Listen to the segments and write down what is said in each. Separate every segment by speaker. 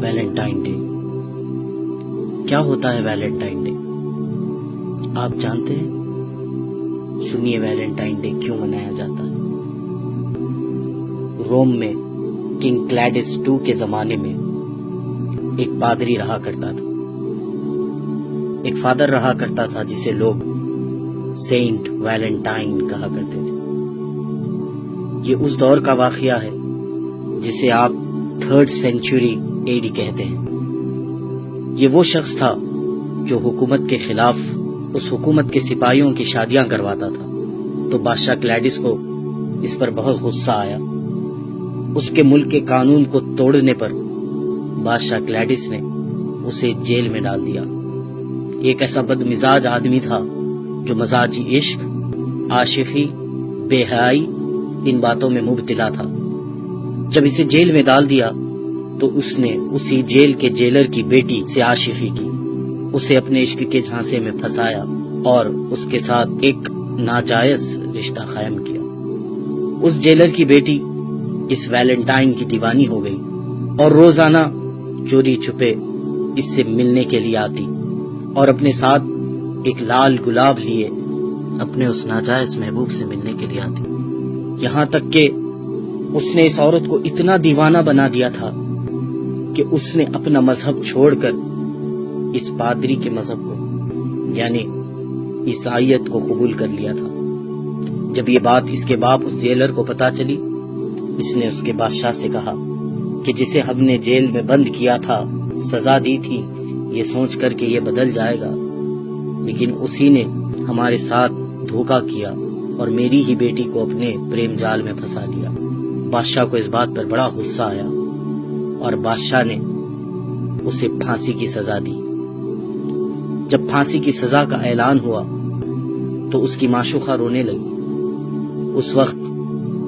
Speaker 1: Valentine day کیا ہوتا ہے؟ ویلنٹائن ڈے آپ جانتے ہیں؟ سنیے ویلنٹائن ڈے کیوں منایا جاتا ہے۔ روم میں کنگ کلیڈس II کے زمانے میں ایک پادری رہا کرتا تھا، ایک فادر رہا کرتا تھا جسے لوگ سینٹ ویلنٹائن کہا کرتے تھے۔ یہ اس دور کا واقعہ ہے جسے آپ 3rd سینچری AD کہتے ہیں۔ یہ وہ شخص تھا جو حکومت کے خلاف اس حکومت کے سپاہیوں کی شادیاں کرواتا تھا، تو بادشاہ کلیڈس کو اس پر بہت غصہ آیا۔ اس کے ملک کے قانون کو توڑنے پر بادشاہ کلیڈس نے اسے جیل میں ڈال دیا۔ ایک ایسا بد مزاج آدمی تھا جو مزاجی عشق، عاشقی، بے حیائی ان باتوں میں مبتلا تھا۔ جب اسے جیل میں ڈال دیا تو اس نے اسی جیل کے جیلر کی بیٹی سے عاشقی کی، اسے اپنے عشق کے جھانسے میں پھنسایا اور اس کے ساتھ ایک ناجائز رشتہ قائم کیا۔ اس جیلر کی بیٹی اس ویلنٹائن کی دیوانی ہو گئی اور روزانہ چوری چھپے اس سے ملنے کے لیے آتی اور اپنے ساتھ ایک لال گلاب لیے اپنے اس ناجائز محبوب سے ملنے کے لیے آتی، یہاں تک کہ اس نے اس عورت کو اتنا دیوانہ بنا دیا تھا کہ اس نے اپنا مذہب چھوڑ کر اس پادری کے مذہب کو یعنی عیسائیت کو قبول کر لیا تھا۔ جب یہ بات اس کے باپ اس جیلر کو پتا چلی، اس نے اس کے بادشاہ سے کہا کہ جسے ہم نے جیل میں بند کیا تھا، سزا دی تھی، یہ سوچ کر کہ یہ بدل جائے گا، لیکن اسی نے ہمارے ساتھ دھوکہ کیا اور میری ہی بیٹی کو اپنے پریم جال میں پھنسا لیا۔ بادشاہ کو اس بات پر بڑا غصہ آیا اور بادشاہ نے اسے پھانسی کی سزا دی۔ جب پھانسی کی سزا کا اعلان ہوا تو اس کی معشوقہ رونے لگی۔ اس وقت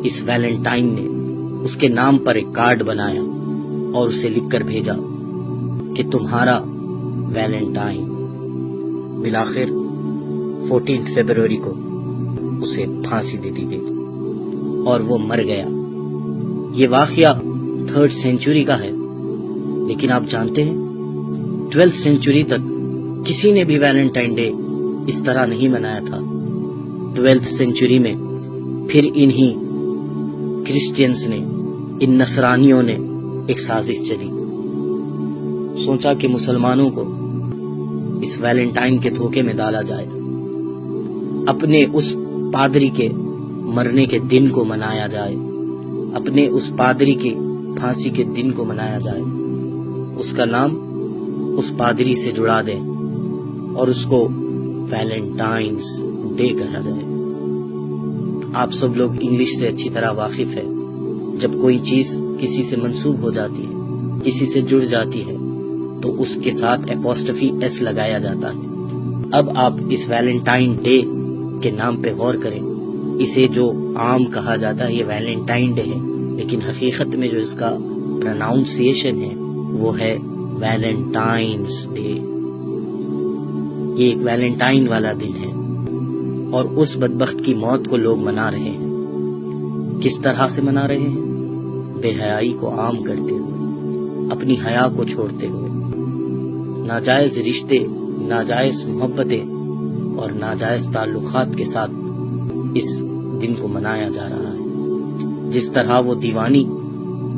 Speaker 1: اس ویلنٹائن نے اس کے نام پر ایک کارڈ بنایا اور اسے لکھ کر بھیجا کہ تمہارا ویلنٹائن۔ بالآخر 14 فروری کو اسے پھانسی دے دی گئی اور وہ مر گیا۔ یہ واقعہ 3rd سینچری کا ہے، لیکن آپ جانتے ہیں 12th سینچری تک کسی نے بھی ویلنٹائن ڈے اس طرح نہیں منایا تھا۔ 12th سینچری میں پھر انہی کرسچینز نے، ان نصرانیوں نے ایک سازش چلی، سوچا کہ مسلمانوں کو اس ویلنٹائن کے دھوکے میں ڈالا جائے، اپنے اس پادری کے مرنے کے دن کو منایا جائے، اپنے اس پادری کی پھانسی کے دن کو منایا جائے، اس کا نام اس پادری سے جڑا دیں اور اس کو ویلنٹائنز ڈے کہا جائے۔ آپ سب لوگ انگلش سے اچھی طرح واقف ہے، جب کوئی چیز کسی سے منسوب ہو جاتی ہے، کسی سے جڑ جاتی ہے، تو اس کے ساتھ اپوسٹفی ایس لگایا جاتا ہے۔ اب آپ اس ویلنٹائن ڈے کے نام پہ غور کریں۔ اسے جو عام کہا جاتا ہے یہ ویلنٹائن ڈے ہے، لیکن حقیقت میں جو اس کا پروناؤنسیشن ہے وہ ہے ویلنٹائنز ڈے۔ یہ ایک ویلنٹائن والا دن ہے اور اس بدبخت کی موت کو لوگ منا رہے ہیں۔ کس طرح سے منا رہے ہیں؟ بے حیائی کو عام کرتے ہوئے، اپنی حیا کو چھوڑتے ہوئے، ناجائز رشتے، ناجائز محبتیں اور ناجائز تعلقات کے ساتھ اس دن کو منایا جا رہا ہے۔ جس طرح وہ دیوانی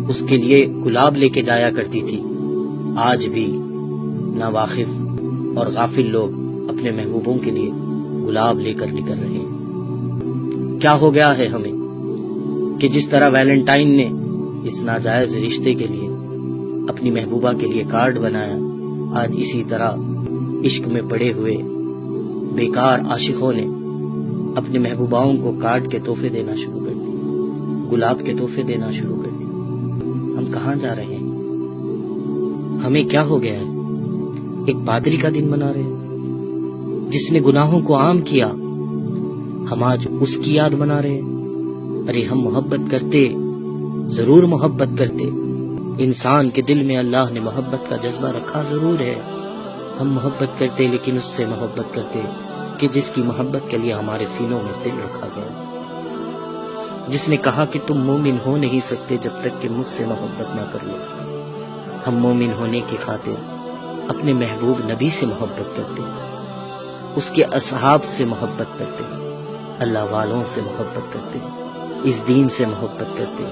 Speaker 1: اس کے لیے گلاب لے کے جایا کرتی تھی، آج بھی ناواقف اور غافل لوگ اپنے محبوبوں کے لیے گلاب لے کر نکل رہے ہیں۔ کیا ہو گیا ہے ہمیں کہ جس طرح ویلنٹائن نے اس ناجائز رشتے کے لیے اپنی محبوبہ کے لیے کارڈ بنایا، آج اسی طرح عشق میں پڑے ہوئے بیکار عاشقوں نے اپنے محبوباؤں کو کارڈ کے تحفے دینا شروع کر دیے، گلاب کے تحفے دینا شروع کر دیے۔ ہم کہاں جا رہے ہیں؟ ہمیں کیا ہو گیا ہے؟ ایک پادری کا دن منا رہے ہیں جس نے گناہوں کو عام کیا، ہم آج اس کی یاد منا رہے ہیں۔ ارے ہم محبت کرتے، ضرور محبت کرتے، انسان کے دل میں اللہ نے محبت کا جذبہ رکھا ضرور ہے، ہم محبت کرتے لیکن اس سے محبت کرتے کہ جس کی محبت کے لیے ہمارے سینوں میں دل رکھا گیا، جس نے کہا کہ تم مومن ہو نہیں سکتے جب تک کہ مجھ سے محبت نہ کر لو۔ ہم مومن ہونے کی خاطر اپنے محبوب نبی سے محبت کرتے، اس کے اصحاب سے محبت کرتے، اللہ والوں سے محبت کرتے، اس دین سے محبت کرتے،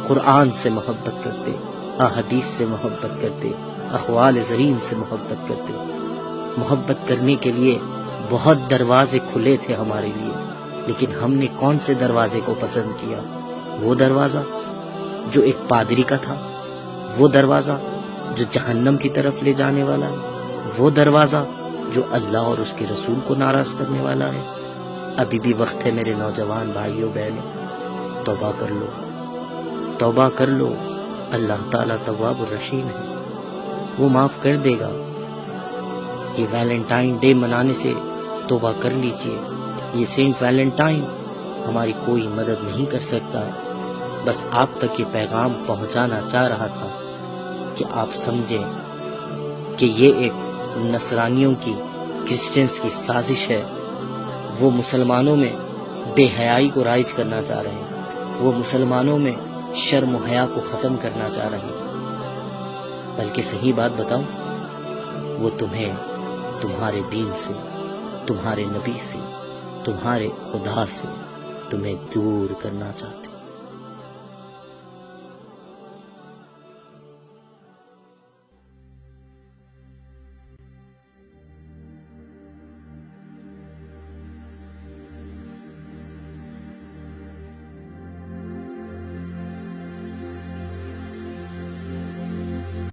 Speaker 1: قرآن سے محبت کرتے، احادیث سے محبت کرتے، اقوال زرین سے محبت کرتے۔ محبت کرنے کے لیے بہت دروازے کھلے تھے ہمارے لیے، لیکن ہم نے کون سے دروازے کو پسند کیا؟ وہ دروازہ جو ایک پادری کا تھا، وہ دروازہ جو جہنم کی طرف لے جانے والا ہے، وہ دروازہ جو اللہ اور اس کے رسول کو ناراض کرنے والا ہے۔ ابھی بھی وقت ہے میرے نوجوان بھائیوں بہنوں، توبہ کر لو، توبہ کر لو۔ اللہ تعالیٰ تواب الرحیم ہے، وہ معاف کر دے گا۔ یہ ویلنٹائن ڈے منانے سے توبہ کر لیجئے۔ یہ سینٹ ویلنٹائن ہماری کوئی مدد نہیں کر سکتا، بس آپ تک یہ پیغام پہنچانا چاہ رہا تھا کہ آپ سمجھیں کہ یہ ایک نصرانیوں کی، کرسچنز کی سازش ہے۔ وہ مسلمانوں میں بے حیائی کو رائج کرنا چاہ رہے ہیں، وہ مسلمانوں میں شرم و حیا کو ختم کرنا چاہ رہے ہیں۔ بلکہ صحیح بات بتاؤں، وہ تمہیں تمہارے دین سے، تمہارے نبی سے، تمہارے خدا سے تمہیں دور کرنا چاہتے ہیں۔